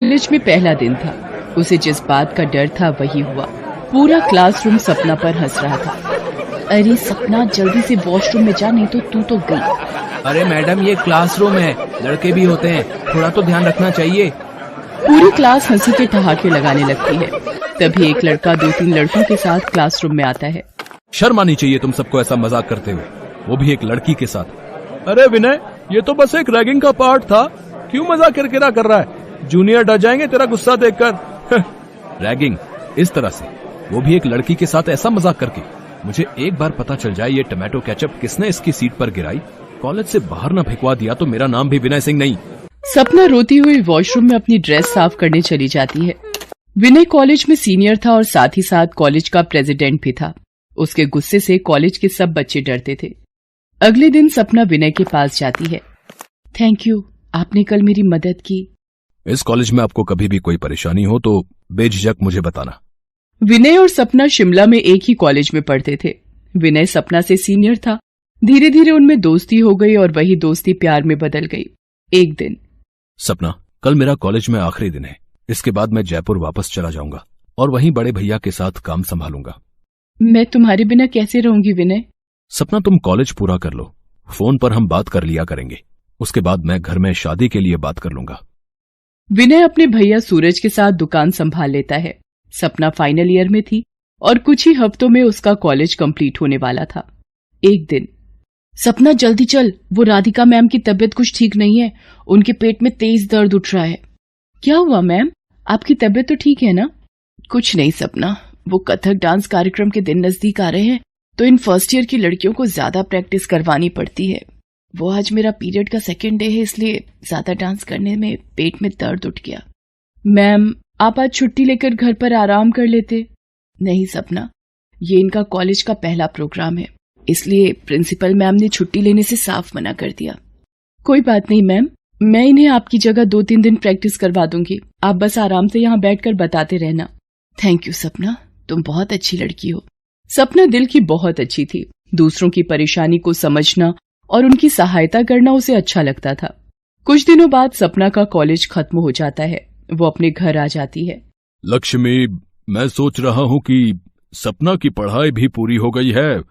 College में पहला दिन था। उसे जिस बात का डर था वही हुआ। पूरा क्लासरूम सपना पर हंस रहा था। अरे सपना, जल्दी से वॉशरूम में जा, नहीं तो तू तो गई। अरे मैडम, ये क्लासरूम है, लड़के भी होते हैं, थोड़ा तो ध्यान रखना चाहिए। पूरी क्लास हंसी के ठहाके लगाने लगती है। तभी एक लड़का 2-3 लड़कों के साथ क्लासरूम में आता है। शर्म आनी चाहिए तुम सबको ऐसा मजाक करते हुए, वो भी एक लड़की के साथ। अरे विनय, ये तो बस एक रैगिंग का पार्ट था, क्यों मजाक किरकिरा कर रहा है? जूनियर डर जाएंगे तेरा गुस्सा देखकर। रैगिंग इस तरह से, वो भी एक लड़की के साथ ऐसा मजाक करके। मुझे एक बार पता चल जाए ये टमाटो केचप किसने इसकी सीट पर गिराई, कॉलेज से बाहर न फेंकवा दिया तो मेरा नाम भी विनय सिंह नहीं। सपना रोती हुई वॉशरूम में अपनी ड्रेस साफ करने चली जाती है। विनय कॉलेज में सीनियर था और साथ ही साथ कॉलेज का प्रेसिडेंट भी था। उसके गुस्से से कॉलेज के सब बच्चे डरते थे। अगले दिन सपना विनय के पास जाती है। थैंक यू, आपने कल मेरी मदद की। इस कॉलेज में आपको कभी भी कोई परेशानी हो तो बेझिझक मुझे बताना। विनय और सपना शिमला में एक ही कॉलेज में पढ़ते थे। विनय सपना से सीनियर था। धीरे धीरे उनमें दोस्ती हो गई और वही दोस्ती प्यार में बदल गई। एक दिन, सपना, कल मेरा कॉलेज में आखिरी दिन है, इसके बाद मैं जयपुर वापस चला जाऊंगा और वहीं बड़े भैया के साथ काम संभालूंगा। मैं तुम्हारे बिना कैसे रहूंगी विनय? सपना, तुम कॉलेज पूरा कर लो, फोन पर हम बात कर लिया करेंगे, उसके बाद मैं घर में शादी के लिए बात कर लूंगा। विनय अपने भैया सूरज के साथ दुकान संभाल लेता है। सपना फाइनल ईयर में थी और कुछ ही हफ्तों में उसका कॉलेज कंप्लीट होने वाला था। एक दिन, सपना जल्दी चल, वो राधिका मैम की तबीयत कुछ ठीक नहीं है, उनके पेट में तेज दर्द उठ रहा है। क्या हुआ मैम, आपकी तबीयत तो ठीक है ना? कुछ नहीं सपना, वो कथक डांस कार्यक्रम के दिन नजदीक आ रहे हैं तो इन फर्स्ट ईयर की लड़कियों को ज्यादा प्रैक्टिस करवानी पड़ती है। वो आज मेरा पीरियड का सेकेंड डे है, इसलिए ज्यादा डांस करने में पेट में दर्द उठ गया। मैम, आप आज छुट्टी लेकर घर पर आराम कर लेते। नहीं सपना, ये इनका कॉलेज का पहला प्रोग्राम है, इसलिए प्रिंसिपल मैम ने छुट्टी लेने से साफ मना कर दिया। कोई बात नहीं मैम, मैं इन्हें आपकी जगह 2-3 दिन प्रैक्टिस करवा दूंगी, आप बस आराम से यहाँ बैठकर बताते रहना। थैंक यू सपना, तुम बहुत अच्छी लड़की हो। सपना दिल की बहुत अच्छी थी। दूसरों की परेशानी को समझना और उनकी सहायता करना उसे अच्छा लगता था। कुछ दिनों बाद सपना का कॉलेज खत्म हो जाता है। वो अपने घर आ जाती है। लक्ष्मी, मैं सोच रहा हूँ कि सपना की पढ़ाई भी पूरी हो गई है,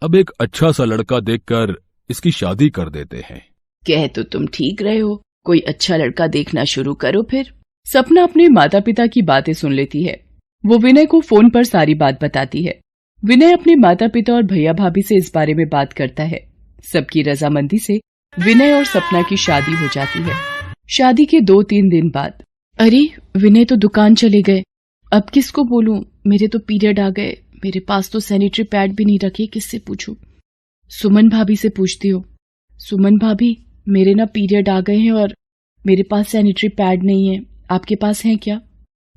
अब एक अच्छा सा लड़का देखकर इसकी शादी कर देते हैं। कह तो तुम ठीक रहे हो, कोई अच्छा लड़का देखना शुरू करो फिर। सपना अपने माता पिता की बातें सुन लेती है। वो विनय को फोन पर सारी बात बताती है। विनय अपने माता पिता और भैया भाभी से इस बारे में बात करता है। सबकी रजामंदी से विनय और सपना की शादी हो जाती है। शादी के 2-3 दिन बाद, अरे विनय तो दुकान चले गए, अब किसको बोलूं? मेरे तो पीरियड आ गए, मेरे पास तो सैनिटरी पैड भी नहीं रखे, किससे पूछूं? सुमन भाभी से पूछती हूँ। सुमन भाभी, मेरे ना पीरियड आ गए हैं और मेरे पास सैनिटरी पैड नहीं है, आपके पास है क्या?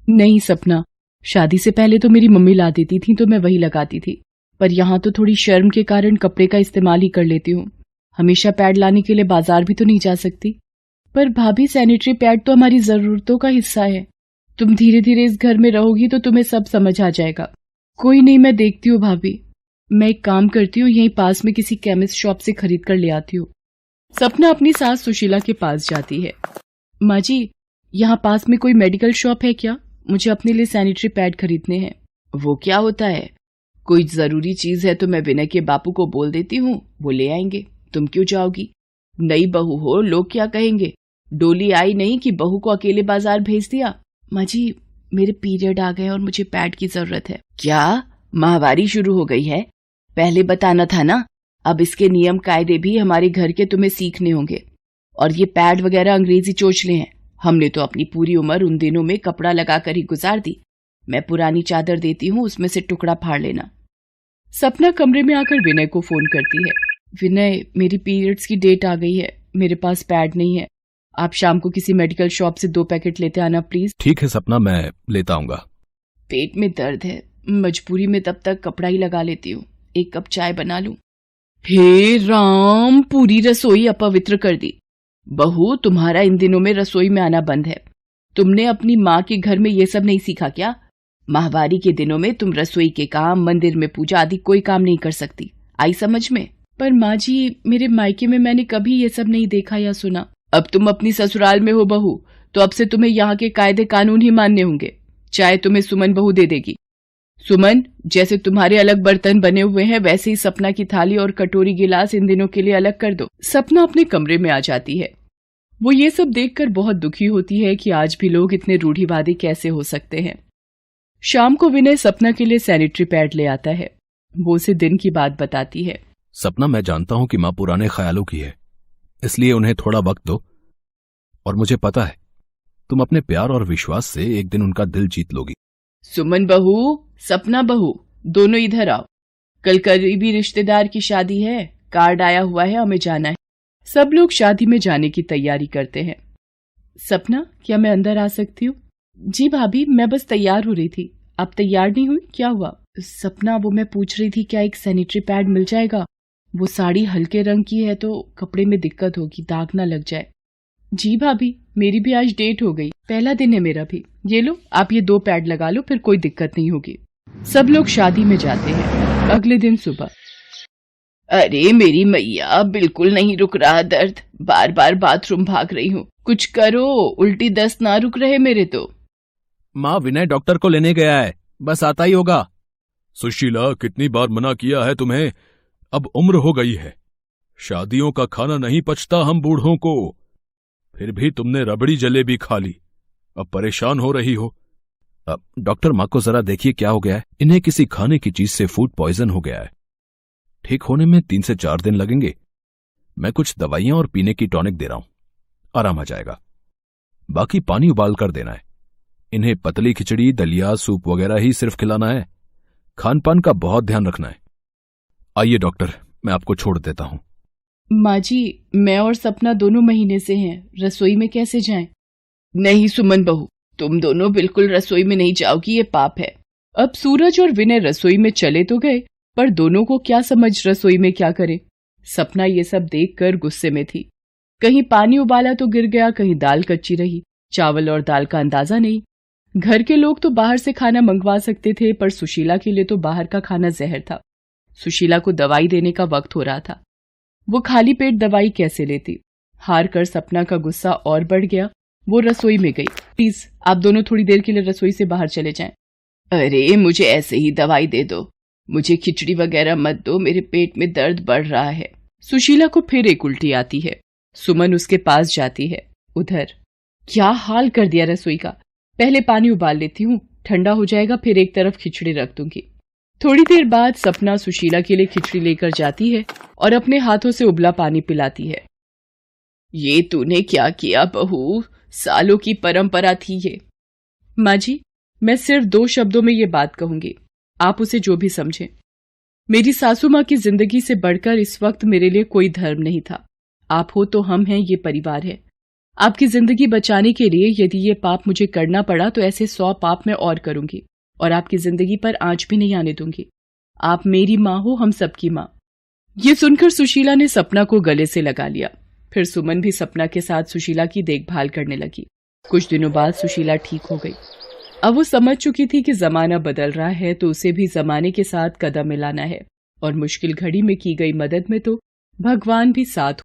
नहीं सपना, शादी से पहले तो मेरी मम्मी ला देती थी तो मैं वही लगाती थी, पर यहाँ तो थोड़ी शर्म के कारण कपड़े का इस्तेमाल ही कर लेती हूँ। हमेशा पैड लाने के लिए बाजार भी तो नहीं जा सकती। पर भाभी, सैनिटरी पैड तो हमारी जरूरतों का हिस्सा है। तुम धीरे धीरे इस घर में रहोगी तो तुम्हें सब समझ आ जाएगा। कोई नहीं, मैं देखती हूँ भाभी। मैं एक काम करती हूँ, यहीं पास में किसी केमिस्ट शॉप से खरीद कर ले आती हूँ। सपना अपनी सास सुशीला के पास जाती है। माँ जी, यहाँ पास में कोई मेडिकल शॉप है क्या? मुझे अपने लिए सैनिटरी पैड खरीदने हैं। वो क्या होता है, कोई जरूरी चीज है तो मैं विनय के बापू को बोल देती हूँ, वो ले आएंगे। तुम क्यों जाओगी? नई बहू हो, लोग क्या कहेंगे? डोली आई नहीं कि बहू को अकेले बाजार भेज दिया। माँ जी, मेरे पीरियड आ गए और मुझे पैड की जरूरत है। क्या माहवारी शुरू हो गई है? पहले बताना था ना। अब इसके नियम कायदे भी हमारे घर के तुम्हें सीखने होंगे। और ये पैड वगैरह अंग्रेजी चोचले हैं। हमने तो अपनी पूरी उम्र उन दिनों में कपड़ा लगाकर ही गुजार दी। मैं पुरानी चादर देती हूँ, उसमें से टुकड़ा फाड़ लेना। सपना कमरे में आकर विनय को फोन करती है। विनय, मेरी पीरियड्स की डेट आ गई है, मेरे पास पैड नहीं है, आप शाम को किसी मेडिकल शॉप से 2 पैकेट लेते आना प्लीज। ठीक है सपना, मैं लेता आऊंगा। पेट में दर्द है, मजबूरी में तब तक कपड़ा ही लगा लेती हूँ। 1 कप चाय बना लूं? हे राम, पूरी रसोई अपवित्र कर दी। बहू, तुम्हारा इन दिनों में रसोई में आना बंद है। तुमने अपनी माँ के घर में ये सब नहीं सीखा क्या? माहवारी के दिनों में तुम रसोई के काम, मंदिर में पूजा आदि कोई काम नहीं कर सकती। आई समझ में? पर माँ जी, मेरे मायके में मैंने कभी ये सब नहीं देखा या सुना। अब तुम अपनी ससुराल में हो बहू, तो अब से तुम्हें यहाँ के कायदे कानून ही मानने होंगे। चाय तुम्हें सुमन बहू दे देगी। सुमन, जैसे तुम्हारे अलग बर्तन बने हुए हैं वैसे ही सपना की थाली और कटोरी गिलास इन दिनों के लिए अलग कर दो। सपना अपने कमरे में आ जाती है। वो ये सब देखकर बहुत दुखी होती है कि आज भी लोग इतने रूढ़िवादी कैसे हो सकते हैं। शाम को विनय सपना के लिए सैनिटरी पैड ले आता है। वो उसे दिन की बात बताती है। सपना, मैं जानता हूं कि माँ पुराने ख्यालों की है, इसलिए उन्हें थोड़ा वक्त दो, और मुझे पता है तुम अपने प्यार और विश्वास से एक दिन उनका दिल जीत लोगी। सुमन बहू, सपना बहू, दोनों इधर आओ। कल करीबी रिश्तेदार की शादी है, कार्ड आया हुआ है, हमें जाना है। सब लोग शादी में जाने की तैयारी करते हैं। सपना, क्या मैं अंदर आ सकती हूँ? जी भाभी, मैं बस तैयार हो रही थी। आप तैयार नहीं हुई? क्या हुआ? सपना, वो मैं पूछ रही थी क्या एक सैनिटरी पैड मिल जाएगा? वो साड़ी हल्के रंग की है तो कपड़े में दिक्कत होगी, दाग ना लग जाए। जी भाभी, मेरी भी आज डेट हो गई, पहला दिन है मेरा भी। ये लो, आप ये 2 पैड लगा लो, फिर कोई दिक्कत नहीं होगी। सब लोग शादी में जाते हैं। अगले दिन सुबह। अरे मेरी मैया, बिल्कुल नहीं रुक रहा दर्द, बार बार बाथरूम भाग रही हूँ, कुछ करो, उल्टी दस्त ना रुक रहे मेरे तो। माँ, विनय डॉक्टर को लेने गया है, बस आता ही होगा। सुशीला, कितनी बार मना किया है तुम्हें, अब उम्र हो गई है, शादियों का खाना नहीं पचता हम बूढ़ों को। फिर भी तुमने रबड़ी जलेबी खा ली, अब परेशान हो रही हो। डॉक्टर, माँ को जरा देखिए क्या हो गया है। इन्हें किसी खाने की चीज से फूड पॉइजन हो गया है। ठीक होने में 3 से 4 दिन लगेंगे। मैं कुछ दवाइयां और पीने की टॉनिक दे रहा हूं, आराम आ जाएगा। बाकी पानी उबाल कर देना है। इन्हें पतली खिचड़ी, दलिया, सूप वगैरह ही सिर्फ खिलाना है। खान पान का बहुत ध्यान रखना है। आइए डॉक्टर, मैं आपको छोड़ देता हूं। माँ जी, मैं और सपना दोनों महीने से हैं, रसोई में कैसे जाएं? नहीं सुमन बहू, तुम दोनों बिल्कुल रसोई में नहीं जाओगी, ये पाप है। अब सूरज और विनय रसोई में चले तो गए, पर दोनों को क्या समझ रसोई में क्या करें। सपना ये सब देखकर गुस्से में थी। कहीं पानी उबाला तो गिर गया, कहीं दाल कच्ची रही, चावल और दाल का अंदाजा नहीं। घर के लोग तो बाहर से खाना मंगवा सकते थे, पर सुशीला के लिए तो बाहर का खाना जहर था। सुशीला को दवाई देने का वक्त हो रहा था। वो खाली पेट दवाई कैसे लेती? हार कर सपना का गुस्सा और बढ़ गया। वो रसोई में गई। प्लीज आप दोनों थोड़ी देर के लिए रसोई से बाहर चले जाएं। अरे मुझे ऐसे ही दवाई दे दो, मुझे खिचड़ी वगैरह मत दो, मेरे पेट में दर्द बढ़ रहा है। सुशीला को फिर एक उल्टी आती है। सुमन उसके पास जाती है। उधर क्या हाल कर दिया रसोई का। पहले पानी उबाल लेती हूँ, ठंडा हो जाएगा, फिर एक तरफ खिचड़ी रख दूंगी। थोड़ी देर बाद सपना सुशीला के लिए खिचड़ी लेकर जाती है और अपने हाथों से उबला पानी पिलाती है। ये तूने क्या किया बहू, सालों की परंपरा थी ये। माँ जी, मैं सिर्फ 2 शब्दों में ये बात कहूंगी, आप उसे जो भी समझें। मेरी सासू माँ की जिंदगी से बढ़कर इस वक्त मेरे लिए कोई धर्म नहीं था। आप हो तो हम हैं, ये परिवार है। आपकी जिंदगी बचाने के लिए यदि ये पाप मुझे करना पड़ा तो ऐसे 100 पाप मैं और करूंगी, और आपकी जिंदगी पर आंच भी नहीं आने दूंगी। आप मेरी माँ हो, हम सबकी माँ। ये सुनकर सुशीला ने सपना को गले से लगा लिया। फिर सुमन भी सपना के साथ सुशीला की देखभाल करने लगी। कुछ दिनों बाद सुशीला ठीक हो गई। अब वो समझ चुकी थी कि जमाना बदल रहा है तो उसे भी जमाने के साथ कदम मिलाना है, और मुश्किल घड़ी में की गई मदद में तो भगवान भी साथ